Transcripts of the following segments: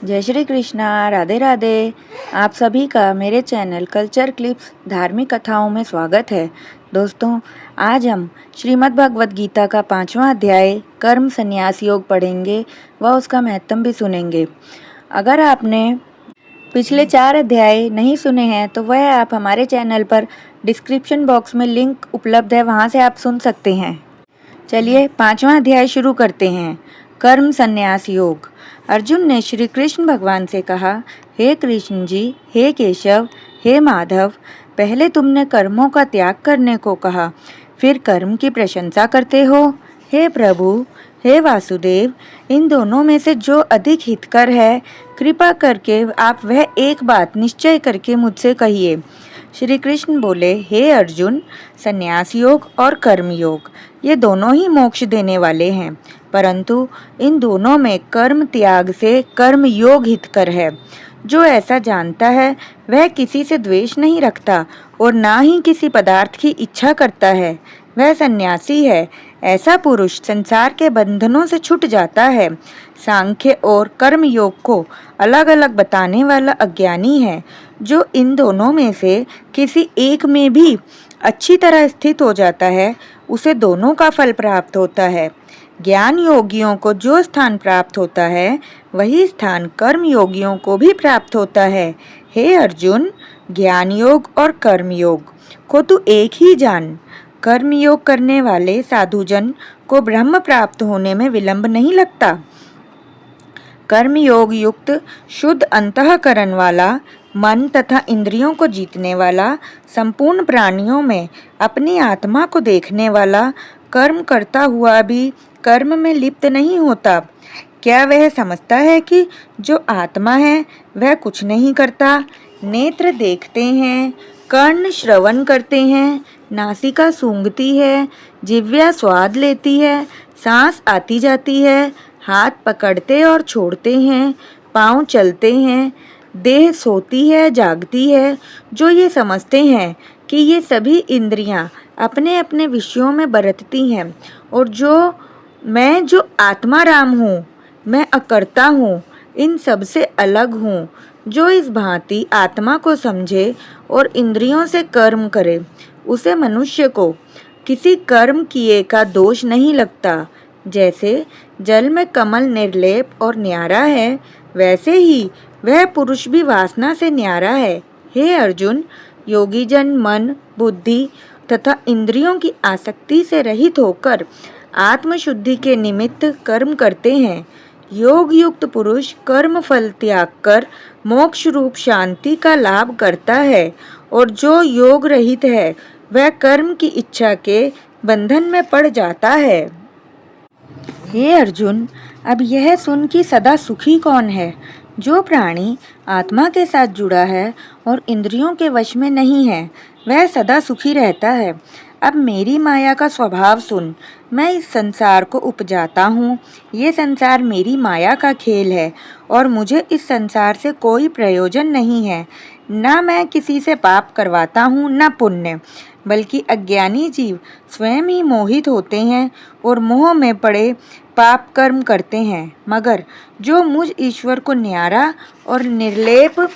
जय श्री कृष्णा, राधे राधे। आप सभी का मेरे चैनल कल्चर क्लिप्स धार्मिक कथाओं में स्वागत है। दोस्तों, आज हम श्रीमद् भगवद गीता का 5वां अध्याय कर्म संन्यास योग पढ़ेंगे व उसका महत्व भी सुनेंगे। अगर आपने पिछले 4 अध्याय नहीं सुने हैं तो वह आप हमारे चैनल पर डिस्क्रिप्शन बॉक्स में लिंक उपलब्ध है, वहाँ से आप सुन सकते हैं। चलिए 5वां अध्याय शुरू करते हैं। कर्म संन्यास योग। अर्जुन ने श्री कृष्ण भगवान से कहा, हे कृष्ण जी, हे केशव, हे माधव, पहले तुमने कर्मों का त्याग करने को कहा, फिर कर्म की प्रशंसा करते हो। हे प्रभु, हे वासुदेव, इन दोनों में से जो अधिक हितकर है, कृपा करके आप वह एक बात निश्चय करके मुझसे कहिए। श्री कृष्ण बोले, हे अर्जुन, संन्यास योग और कर्म योग ये दोनों ही मोक्ष देने वाले हैं, परंतु इन दोनों में कर्म त्याग से कर्म योग हितकर है। जो ऐसा जानता है वह किसी से द्वेष नहीं रखता और ना ही किसी पदार्थ की इच्छा करता है, वह सन्यासी है। ऐसा पुरुष संसार के बंधनों से छूट जाता है। सांख्य और कर्म योग को अलग अलग बताने वाला अज्ञानी है। जो इन दोनों में से किसी एक में भी अच्छी तरह स्थित हो जाता है, उसे दोनों का फल प्राप्त होता है। ज्ञान योगियों को जो स्थान प्राप्त होता है, वही स्थान कर्म योगियों को भी प्राप्त होता है। हे अर्जुन, ज्ञान योग और कर्म योग को तू एक ही जान। कर्म योग करने वाले साधुजन को ब्रह्म प्राप्त होने में विलंब नहीं लगता। कर्म योग युक्त शुद्ध अंतःकरण वाला, मन तथा इंद्रियों को जीतने वाला, संपूर्ण प्राणियों में अपनी आत्मा को देखने वाला, कर्म करता हुआ भी कर्म में लिप्त नहीं होता। क्या वह समझता है कि जो आत्मा है वह कुछ नहीं करता? नेत्र देखते हैं, कर्ण श्रवण करते हैं, नासिका सूंघती है, जिह्वा स्वाद लेती है, सांस आती जाती है, हाथ पकड़ते और छोड़ते हैं, पांव चलते हैं, देह सोती है जागती है। जो ये समझते हैं कि ये सभी इंद्रियां अपने अपने विषयों में बरतती हैं और जो आत्मा राम हूँ, मैं अकर्ता हूँ, इन सब से अलग हूँ, जो इस भांति आत्मा को समझे और इंद्रियों से कर्म करे, उसे मनुष्य को किसी कर्म किए का दोष नहीं लगता। जैसे जल में कमल निर्लेप और न्यारा है, वैसे ही वह पुरुष भी वासना से न्यारा है। हे अर्जुन, योगीजन मन, बुद्धि तथा इंद्रियों की आसक्ति से रहित होकर आत्मशुद्धि के निमित्त कर्म करते हैं। योग युक्त पुरुष कर्म फल त्याग कर मोक्ष रूप शांति का लाभ करता है, और जो योग रहित है वह कर्म की इच्छा के बंधन में पड़ जाता है। हे अर्जुन, अब यह सुन कि सदा सुखी कौन है? जो प्राणी आत्मा के साथ जुड़ा है और इंद्रियों के वश में नहीं है, वह सदा सुखी रहता है। अब मेरी माया का स्वभाव सुन। मैं इस संसार को उपजाता हूँ। ये संसार मेरी माया का खेल है और मुझे इस संसार से कोई प्रयोजन नहीं है। ना मैं किसी से पाप करवाता हूँ न पुण्य, बल्कि अज्ञानी जीव स्वयं ही मोहित होते हैं और मोह में पड़े पाप कर्म करते हैं। मगर जो मुझ ईश्वर को न्यारा और निर्लेप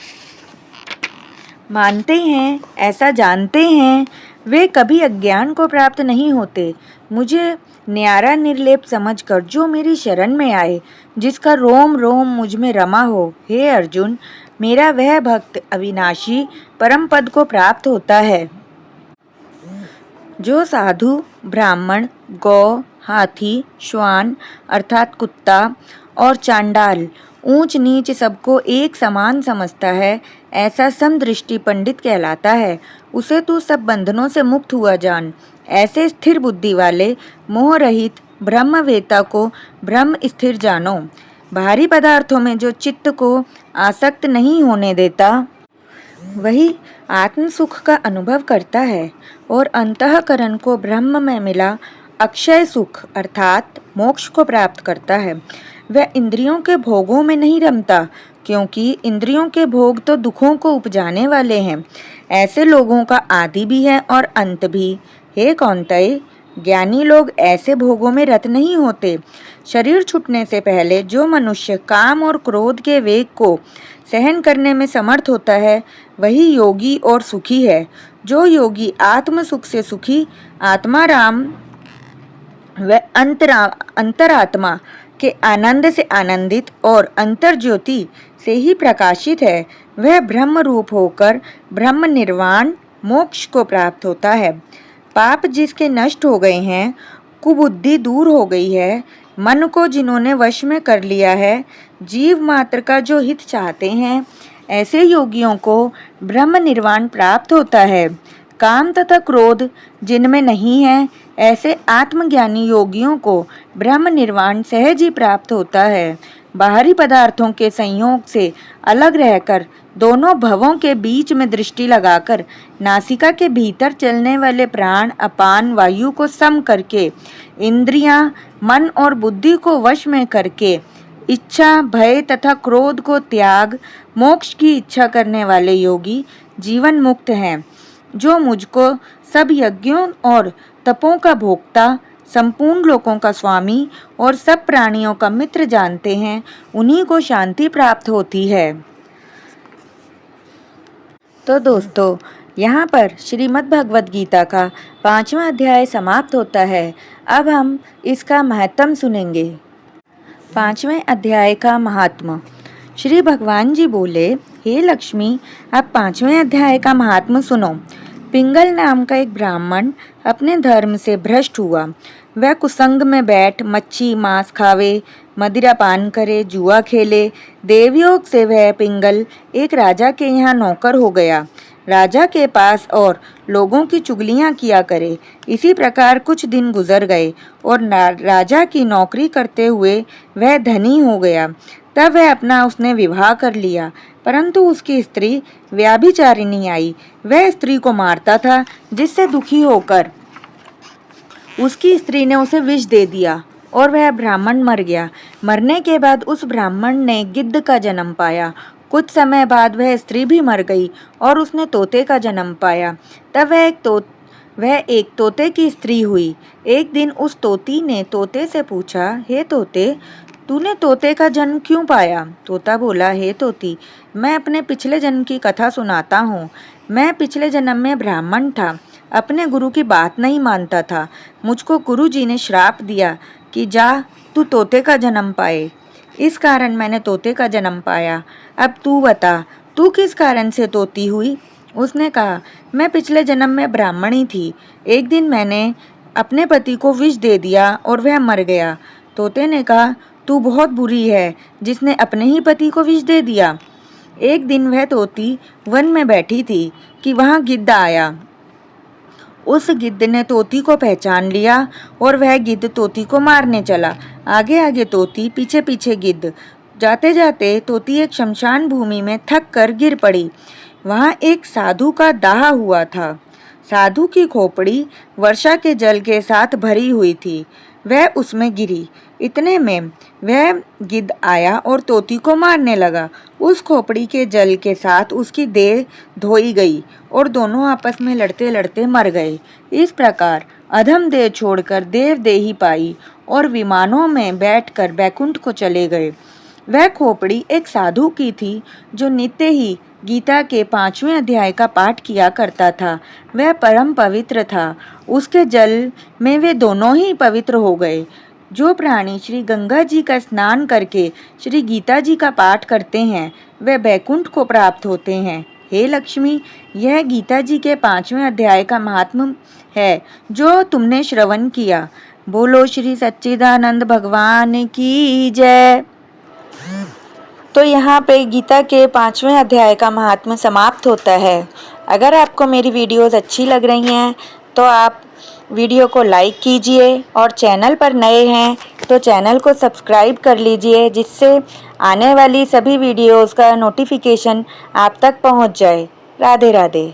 मानते हैं, ऐसा जानते हैं, वे कभी अज्ञान को प्राप्त नहीं होते। मुझे न्यारा निर्लेप समझकर जो मेरी शरण में आए, जिसका रोम रोम मुझ में रमा हो, हे अर्जुन, मेरा वह भक्त अविनाशी परम पद को प्राप्त होता है। जो साधु, ब्राह्मण, गौ, हाथी, श्वान अर्थात कुत्ता और चांडाल ऊंच नीच सबको एक समान समझता है, ऐसा समदृष्टि पंडित कहलाता है। उसे तू सब बंधनों से मुक्त हुआ जान। ऐसे स्थिर बुद्धि वाले मोह रहित ब्रह्मवेता को ब्रह्म स्थिर जानो। भारी पदार्थों में जो चित्त को आसक्त नहीं होने देता, वही आत्म सुख का अनुभव करता है और अंतःकरण को ब्रह्म में मिला अक्षय सुख अर्थात मोक्ष को प्राप्त करता है। वह इंद्रियों के भोगों में नहीं रमता, क्योंकि इंद्रियों के भोग तो दुखों को उपजाने वाले हैं। ऐसे लोगों का आदि भी है और अंत भी। हे कौन्तेय, ज्ञानी लोग ऐसे भोगों में रत नहीं होते। शरीर छूटने से पहले जो मनुष्य काम और क्रोध के वेग को सहन करने में समर्थ होता है, वही योगी और सुखी है। जो योगी आत्म सुख से सुखी, आत्मा राम व अंतरात्मा के आनंद से आनंदित और अंतर ज्योति से ही प्रकाशित है, वह ब्रह्म रूप होकर ब्रह्म निर्वाण मोक्ष को प्राप्त होता है। पाप जिसके नष्ट हो गए हैं, कुबुद्धि दूर हो गई है, मन को जिन्होंने वश में कर लिया है, जीव मात्र का जो हित चाहते हैं, ऐसे योगियों को ब्रह्म निर्वाण प्राप्त होता है। काम तथा क्रोध जिनमें नहीं है, ऐसे आत्मज्ञानी योगियों को ब्रह्म निर्वाण सहज ही प्राप्त होता है। बाहरी पदार्थों के संयोग से अलग रहकर, दोनों भवों के बीच में दृष्टि लगाकर, नासिका के भीतर चलने वाले प्राण अपान वायु को सम करके, इंद्रियां, मन और बुद्धि को वश में करके, इच्छा, भय तथा क्रोध को त्याग, मोक्ष की इच्छा करने वाले योगी जीवन मुक्त हैं। जो मुझको सब यज्ञों और तपों का भोक्ता, संपूर्ण लोकों का स्वामी और सब प्राणियों का मित्र जानते हैं, उन्हीं को शांति प्राप्त होती है। तो दोस्तों, यहाँ पर श्रीमद् भगवद गीता का 5वां अध्याय समाप्त होता है। अब हम इसका महत्म सुनेंगे। 5वें अध्याय का महात्मा। श्री भगवान जी बोले, हे लक्ष्मी, अब 5वें अध्याय का महात्मा सुनो। पिंगल नाम का एक ब्राह्मण अपने धर्म से भ्रष्ट हुआ। वह कुसंग में बैठ मच्छी मांस खावे, मदिरा पान करे, जुआ खेले। देवयोग से वह पिंगल एक राजा के यहाँ नौकर हो गया। राजा के पास और लोगों की चुगलियां किया करे। इसी प्रकार कुछ दिन गुजर गए और राजा की नौकरी करते हुए वह धनी हो गया। तब वह अपना उसने विवाह कर लिया, परंतु उसकी स्त्री व्याभिचारिणी आई। वह स्त्री को मारता था, जिससे दुखी होकर उसकी स्त्री ने उसे विष दे दिया और वह ब्राह्मण मर गया। मरने के बाद उस ब्राह्मण ने गिद्ध का जन्म पाया। कुछ समय बाद वह स्त्री भी मर गई और उसने तोते का जन्म पाया। तब वह एक तोते की स्त्री हुई। एक दिन उस तोती ने तोते से पूछा, हे तोते, तूने तोते का जन्म क्यों पाया? तोता बोला, हे तोती, मैं अपने पिछले जन्म की कथा सुनाता हूँ। मैं पिछले जन्म में ब्राह्मण था, अपने गुरु की बात नहीं मानता था। मुझको गुरु जी ने श्राप दिया कि जा तू तोते का जन्म पाए। इस कारण मैंने तोते का जन्म पाया। अब तू बता, तू किस कारण से तोती हुई? उसने कहा, मैं पिछले जन्म में ब्राह्मणी थी। एक दिन मैंने अपने पति को विष दे दिया और वह मर गया। तोते ने कहा, तू बहुत बुरी है, जिसने अपने ही पति को विष दे दिया। एक दिन वह तोती वन में बैठी थी कि वहाँ गिद्ध आया। उस गिद्ध ने तोती को पहचान लिया और वह गिद्ध तोती को मारने चला। आगे आगे तोती, पीछे पीछे गिद्ध। जाते जाते तोती एक शमशान भूमि में थक कर गिर पड़ी। वहाँ एक साधु का दाह हुआ था। साधु की खोपड़ी वर्षा के जल के साथ भरी हुई थी। वह उसमें गिरी। इतने में वह गिद्ध आया और तोती को मारने लगा। उस खोपड़ी के जल के साथ उसकी देह धोई गई और दोनों आपस में लड़ते लड़ते मर गए। इस प्रकार अधम देह छोड़कर देव देही पाई और विमानों में बैठकर बैकुंठ को चले गए। वह खोपड़ी एक साधु की थी, जो नित्य ही गीता के 5वें अध्याय का पाठ किया करता था। वह परम पवित्र था। उसके जल में वे दोनों ही पवित्र हो गए। जो प्राणी श्री गंगा जी का स्नान करके श्री गीता जी का पाठ करते हैं, वे बैकुंठ को प्राप्त होते हैं। हे लक्ष्मी, यह गीता जी के 5वें अध्याय का महात्म्य है जो तुमने श्रवण किया। बोलो श्री सच्चिदानंद भगवान की जय। तो यहाँ पे गीता के 5वें अध्याय का महात्म्य समाप्त होता है। अगर आपको मेरी वीडियोस अच्छी लग रही हैं तो आप वीडियो को लाइक कीजिए और चैनल पर नए हैं तो चैनल को सब्सक्राइब कर लीजिए, जिससे आने वाली सभी वीडियोस का नोटिफिकेशन आप तक पहुंच जाए। राधे राधे।